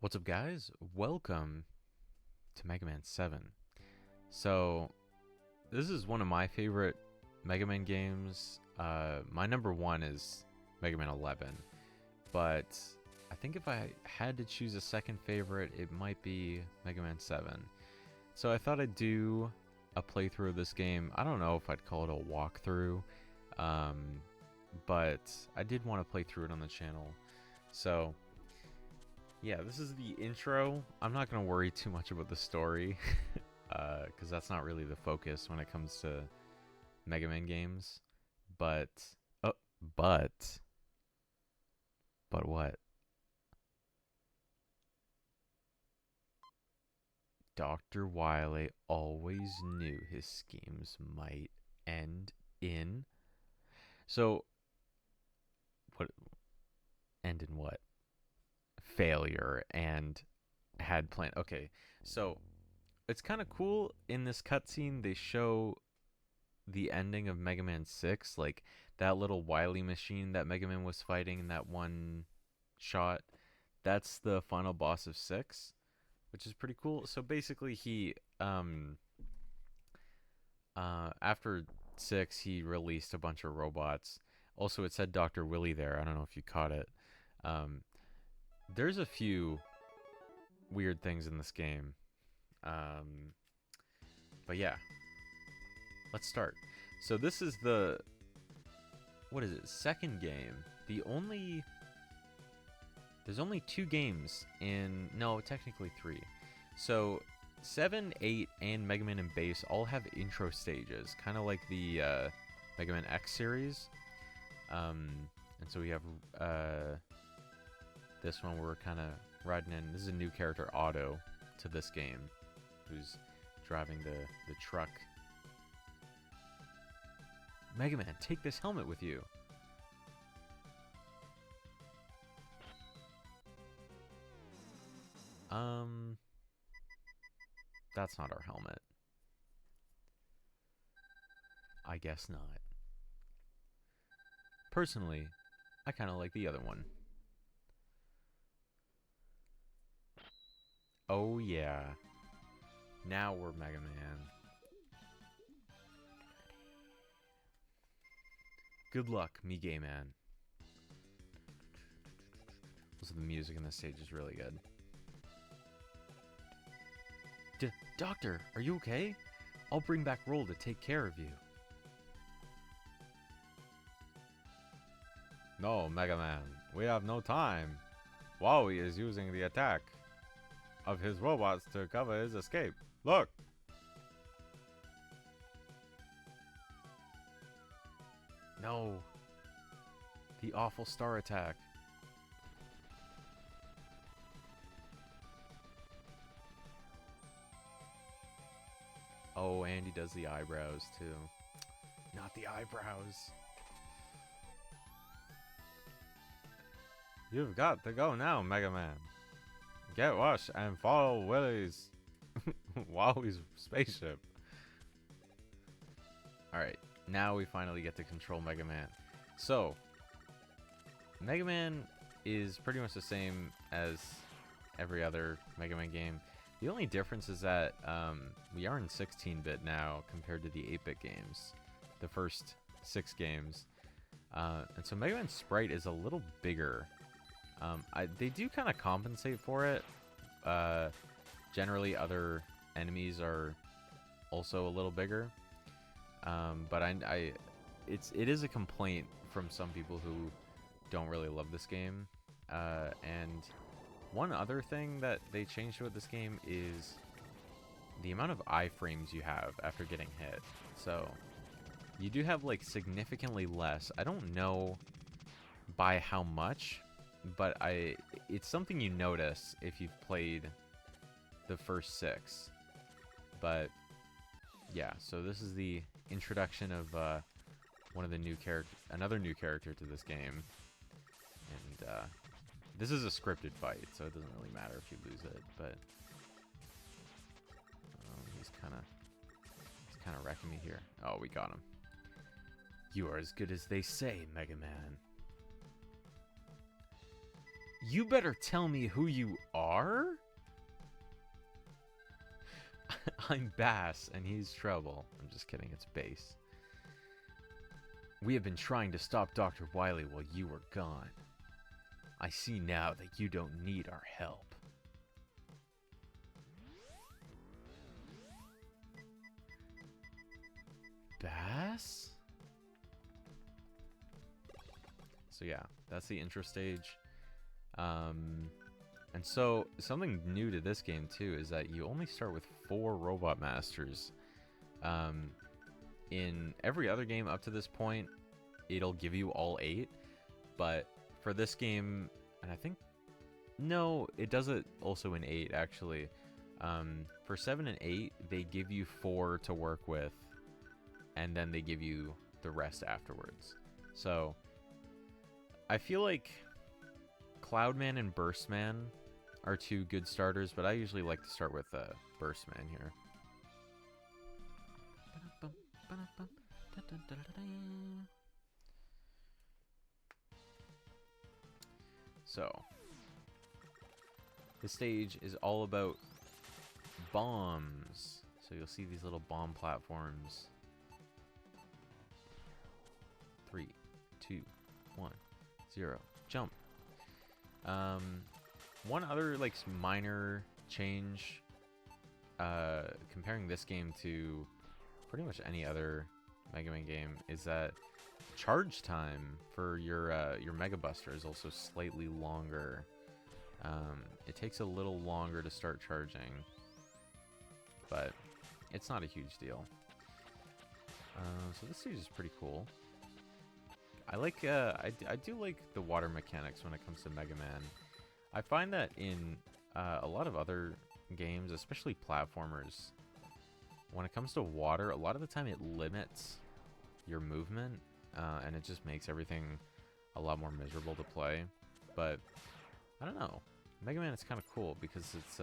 What's up, guys? Welcome to Mega Man 7. So, this is one of my favorite Mega Man games. My number one is Mega Man 11, but I think if I had to choose a second favorite, it might be Mega Man 7. So I thought I'd do a playthrough of this game. I don't know if I'd call it a walkthrough, um, but I did want to play through it on the channel. So yeah, this is the intro. I'm not going to worry too much about the story, because that's not really the focus when it comes to Mega Man games. But, oh, but what? Dr. Wily always knew his schemes might end in. So, what? End in what? Failure and had planned. Okay, so it's kind of cool in this cutscene. They show the ending of Mega Man 6, like that little Wily machine that Mega Man was fighting in that one shot. That's the final boss of 6, which is pretty cool. So basically he after 6 he released a bunch of robots. Also it said Dr. Willy there. I don't know if you caught it. Um there's a few weird things in this game. Um but yeah, let's start. So this is the what is it? Second game. There's only two games in no, technically three. So 7, 8, and Mega Man and Base all have intro stages, kind of like the Mega Man X series. And so we have this one where we're kind of riding in. This is a new character, Otto, to this game, who's driving the truck. Mega Man, take this helmet with you. Um, that's not our helmet. I guess not. Personally, I kind of like the other one. Oh yeah. Now we're Mega Man. Good luck, me gay man. Also, the music in this stage is really good. Doctor, are you okay? I'll bring back Roll to take care of you. No, Mega Man. We have no time. Wowie is using the attack of his robots to cover his escape. Look! No. The awful star attack. Oh, and he does the eyebrows too. Not the eyebrows. You've got to go now, Mega Man. Get Wash and follow Willy's Wowie's spaceship. Alright, now we finally get to control Mega Man. So, Mega Man is pretty much the same as every other Mega Man game. The only difference is that we are in 16-bit now compared to the 8-bit games, the first 6 games. And so Mega Man's sprite is a little bigger. They do kind of compensate for it. Generally, other enemies are also a little bigger. But it is a complaint from some people who don't really love this game. And one other thing that they changed with this game is the amount of iframes you have after getting hit. So you do have like significantly less. I don't know by how much, but it's something you notice if you've played the first 6. But yeah, so this is the introduction of another new character to this game, and this is a scripted fight, so it doesn't really matter if you lose it. But he's kind of wrecking me here. Oh, we got him. You are as good as they say, Mega Man. You better tell me who you are? I'm Bass, and he's Trouble. I'm just kidding, it's Bass. We have been trying to stop Dr. Wily while you were gone. I see now that you don't need our help. Bass? So yeah, that's the intro stage. And so something new to this game too is that you only start with 4 Robot Masters. In every other game up to this point, it'll give you all 8, but for this game, and I think, no, it does it also in 8 actually. For 7 and 8, they give you 4 to work with, and then they give you the rest afterwards. So I feel like Cloudman and Burstman are 2 good starters, but I usually like to start with Burstman here. So the stage is all about bombs. So you'll see these little bomb platforms. 3, 2, 1, 0, jump. One other like minor change comparing this game to pretty much any other Mega Man game is that charge time for your Mega Buster is also slightly longer. It takes a little longer to start charging, but it's not a huge deal. So this stage is pretty cool. I like I do like the water mechanics when it comes to Mega Man. I find that in a lot of other games, especially platformers, when it comes to water, a lot of the time it limits your movement, and it just makes everything a lot more miserable to play. But I don't know, Mega Man is kind of cool because it's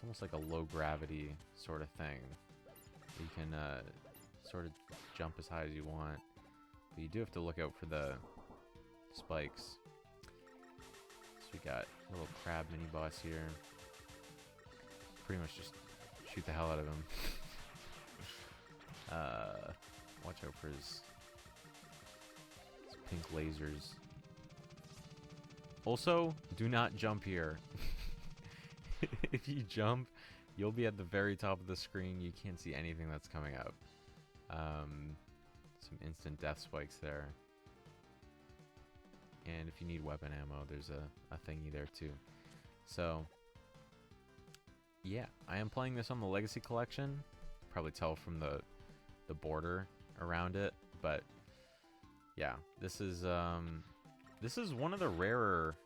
almost like a low gravity sort of thing. You can sort of jump as high as you want, but you do have to look out for the spikes. So we got a little crab mini boss here. Pretty much just shoot the hell out of him. Watch out for his pink lasers. Also, do not jump here. If you jump, you'll be at the very top of the screen. You can't see anything that's coming up. Some instant death spikes there. And if you need weapon ammo, there's a thingy there too. So, yeah, I am playing this on the Legacy Collection. Probably tell from the border around it, but yeah, this is one of the rarer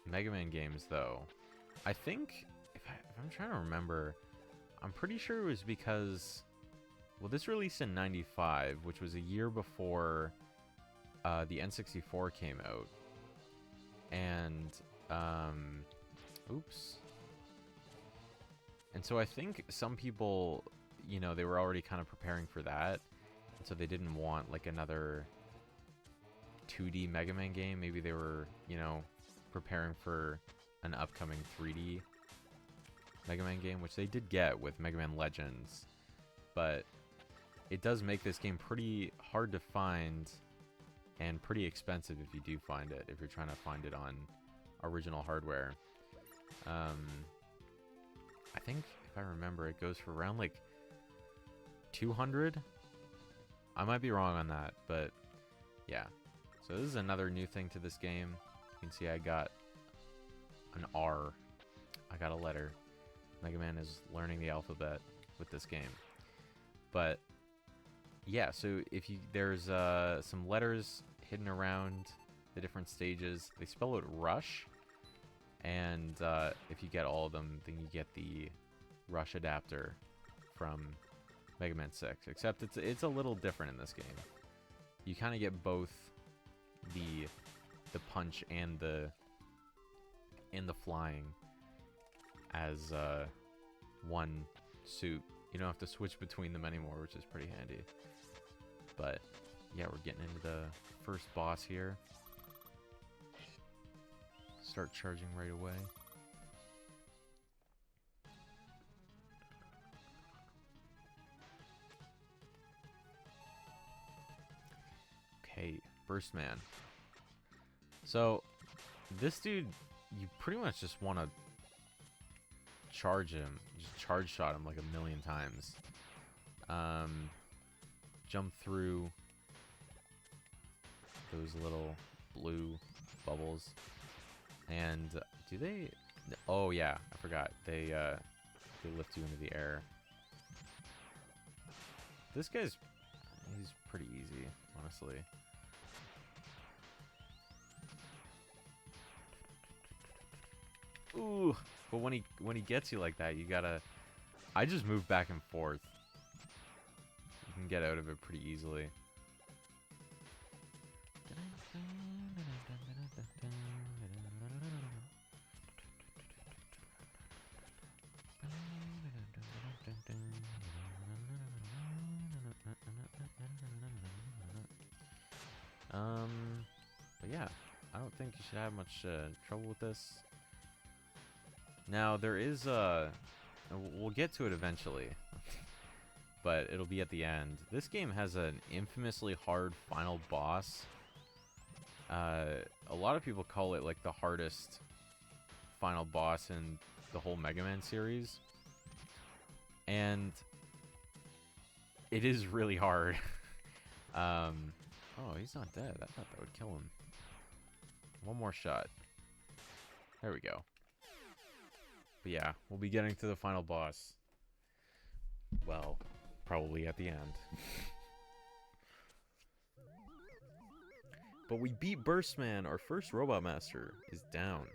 Mega Man games, though. I think if I'm trying to remember, I'm pretty sure it was because, well, this released in '95, which was a year before the N64 came out, and oops. And so I think some people, you know, they were already kind of preparing for that, and so they didn't want like another 2D Mega Man game. Maybe they were, you know, preparing for an upcoming 3D Mega Man game, which they did get with Mega Man Legends, but it does make this game pretty hard to find and pretty expensive if you do find it, if you're trying to find it on original hardware. I think, if I remember, it goes for around like 200. I might be wrong on that, but yeah. So this is another new thing to this game. You can see I got an R. I got a letter. Mega Man is learning the alphabet with this game. But yeah, so if you there's some letters hidden around the different stages. They spell it Rush. And if you get all of them, then you get the Rush adapter from Mega Man 6. Except it's a little different in this game. You kind of get both the punch and the flying as one suit. You don't have to switch between them anymore, which is pretty handy. But yeah, we're getting into the first boss here. start charging right away. Okay, Burst Man. So, this dude, you pretty much just want to charge him. Just charge shot him like a million times. Jump through those little blue bubbles. And do they... Oh, yeah, I forgot. They lift you into the air. This guy's... He's pretty easy, honestly. Ooh, but when he gets you like that, you gotta... I just move back and forth. You can get out of it pretty easily. But yeah, I don't think you should have much trouble with this. Now, there is we'll get to it eventually, but it'll be at the end. This game has an infamously hard final boss. A lot of people call it like the hardest final boss in the whole Mega Man series. And it is really hard. Oh, he's not dead. I thought that would kill him. One more shot. There we go. But yeah, we'll be getting to the final boss. Well, probably at the end. But we beat Burstman. Our first Robot Master is down.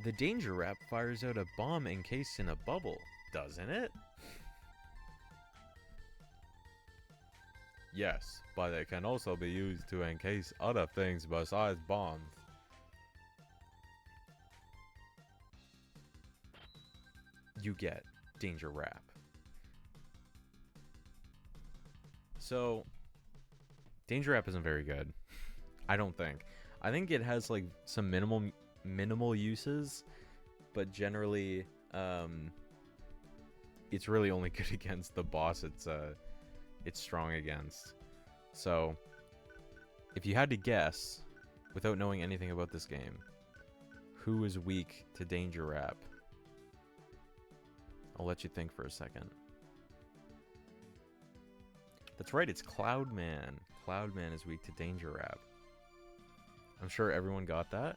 The Danger Wrap fires out a bomb encased in a bubble, doesn't it? Yes, but it can also be used to encase other things besides bombs. You get Danger Wrap. So, Danger Wrap isn't very good. I don't think. I think it has like some minimal uses, but generally, it's really only good against the boss it's strong against. So, if you had to guess, without knowing anything about this game, who is weak to Danger Wrap? I'll let you think for a second. That's right, it's Cloudman. Cloudman is weak to Danger Wrap. I'm sure everyone got that.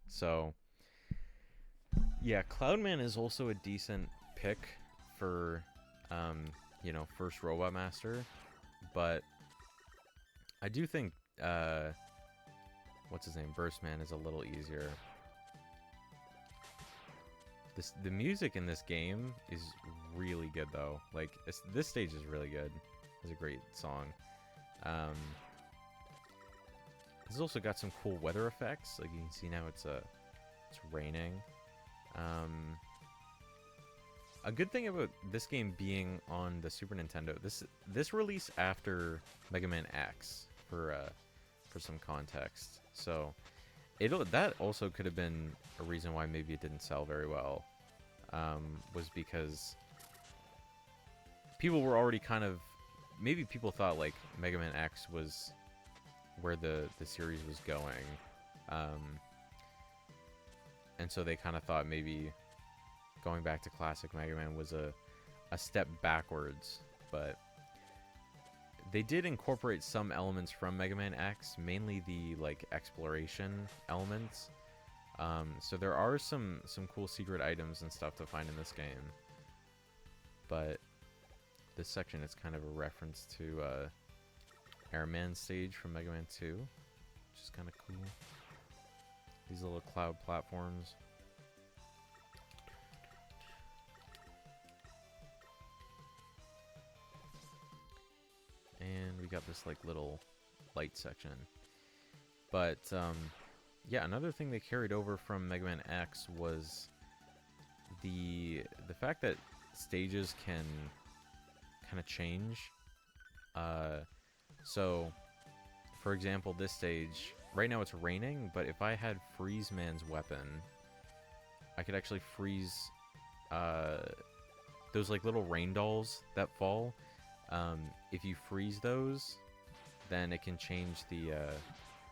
So, yeah, Cloudman is also a decent pick for, you know, first Robot Master. But I do think, what's his name? Burstman is a little easier. The music in this game is really good, though. Like, this stage is really good. It's a great song. It's also got some cool weather effects. Like, you can see now it's raining. A good thing about this game being on the Super Nintendo, this released after Mega Man X for some context. So that also could have been a reason why maybe it didn't sell very well. Was because people were already kind of, maybe people thought like Mega Man X was where the series was going, and so they kind of thought maybe going back to classic Mega Man was a step backwards. But they did incorporate some elements from Mega Man X, mainly the like exploration elements. So there are some cool secret items and stuff to find in this game. But this section is kind of a reference to Airman stage from Mega Man 2, which is kind of cool. These little cloud platforms. And we got this like little light section. But yeah, another thing they carried over from Mega Man X was the fact that stages can kind of change So, for example, this stage, right now it's raining, but if I had Freeze Man's weapon, I could actually freeze those like little rain dolls that fall. If you freeze those, then it can change the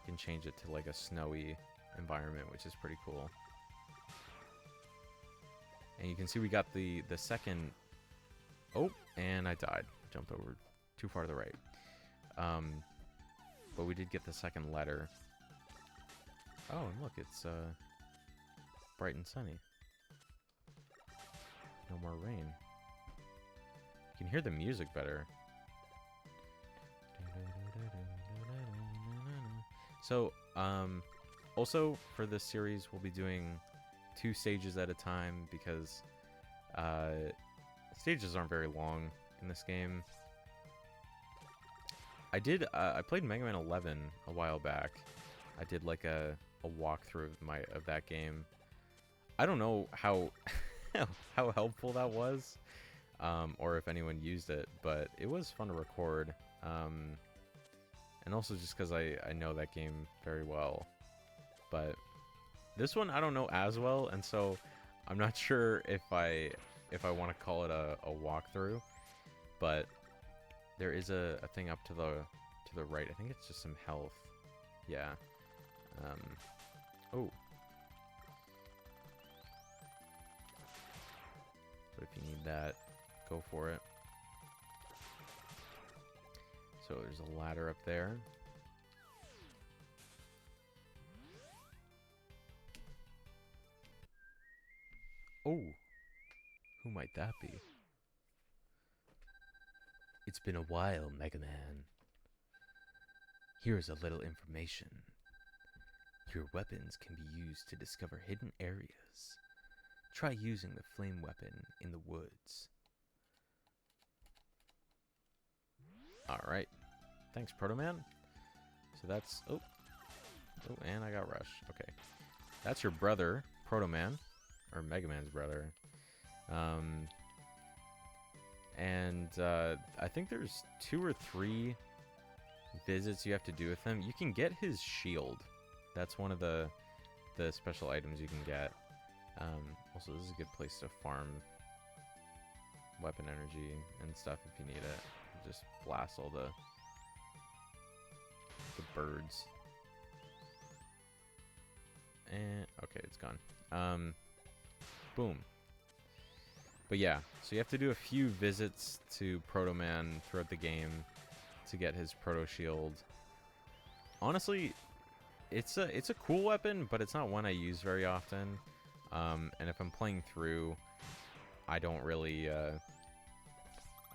can change it to like a snowy environment, which is pretty cool. And you can see we got the second. Oh, and I died. Jumped over too far to the right. But we did get the second letter. Oh, and look, it's bright and sunny. No more rain. You can hear the music better. So, also for this series, we'll be doing 2 stages at a time because stages aren't very long in this game. I played Mega Man 11 a while back. I did like a walkthrough of that game. I don't know how how helpful that was, or if anyone used it, but it was fun to record. And also just because I know that game very well. But this one I don't know as well, and so I'm not sure if I want to call it a walkthrough. But there is a thing up to the right. I think it's just some health. Yeah. Oh. But if you need that, go for it. So there's a ladder up there. Oh. Who might that be? It's been a while, Mega Man. Here's a little information. Your weapons can be used to discover hidden areas. Try using the flame weapon in the woods. Alright. Thanks, Proto Man. So that's... Oh, and I got Rush. Okay. That's your brother, Proto Man. Or Mega Man's brother. And I think there's 2 or 3 visits you have to do with him. You can get his shield. That's one of the special items you can get. Also, this is a good place to farm weapon energy and stuff if you need it. Just blast all the birds. And okay, it's gone. Boom. But yeah, so you have to do a few visits to Proto Man throughout the game to get his Proto Shield. Honestly, it's a cool weapon, but it's not one I use very often. And if I'm playing through, I don't really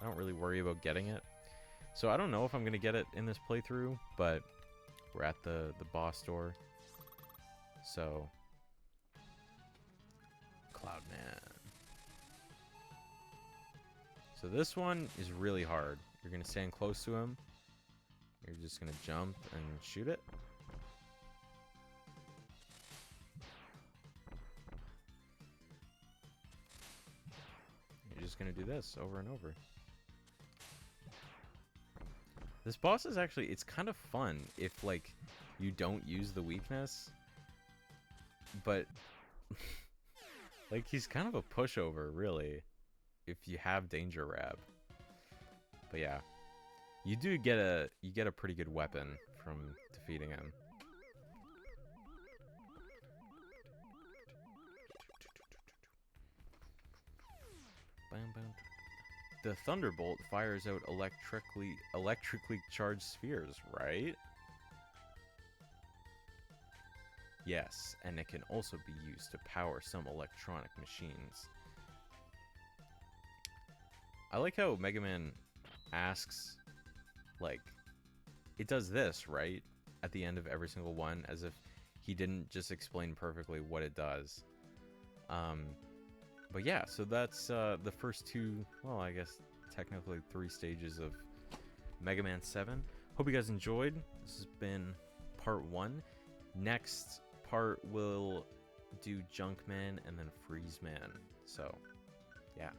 worry about getting it. So I don't know if I'm gonna get it in this playthrough, but we're at the boss door. So Cloudman. So this one is really hard. You're gonna stand close to him. You're just gonna jump and shoot it. You're just gonna do this over and over. This boss is actually, it's kind of fun if, like, you don't use the weakness. But, like, he's kind of a pushover, really, if you have Danger Rab. But yeah, you get a pretty good weapon from defeating him. The Thunderbolt fires out electrically charged spheres, right? Yes, and it can also be used to power some electronic machines. I like how Mega Man asks, like, it does this, right? At the end of every single one, as if he didn't just explain perfectly what it does. But yeah, so that's the first 2, well, I guess technically 3 stages of Mega Man 7. Hope you guys enjoyed. This has been part 1. Next part we'll do Junkman and then Freeze Man. So, yeah.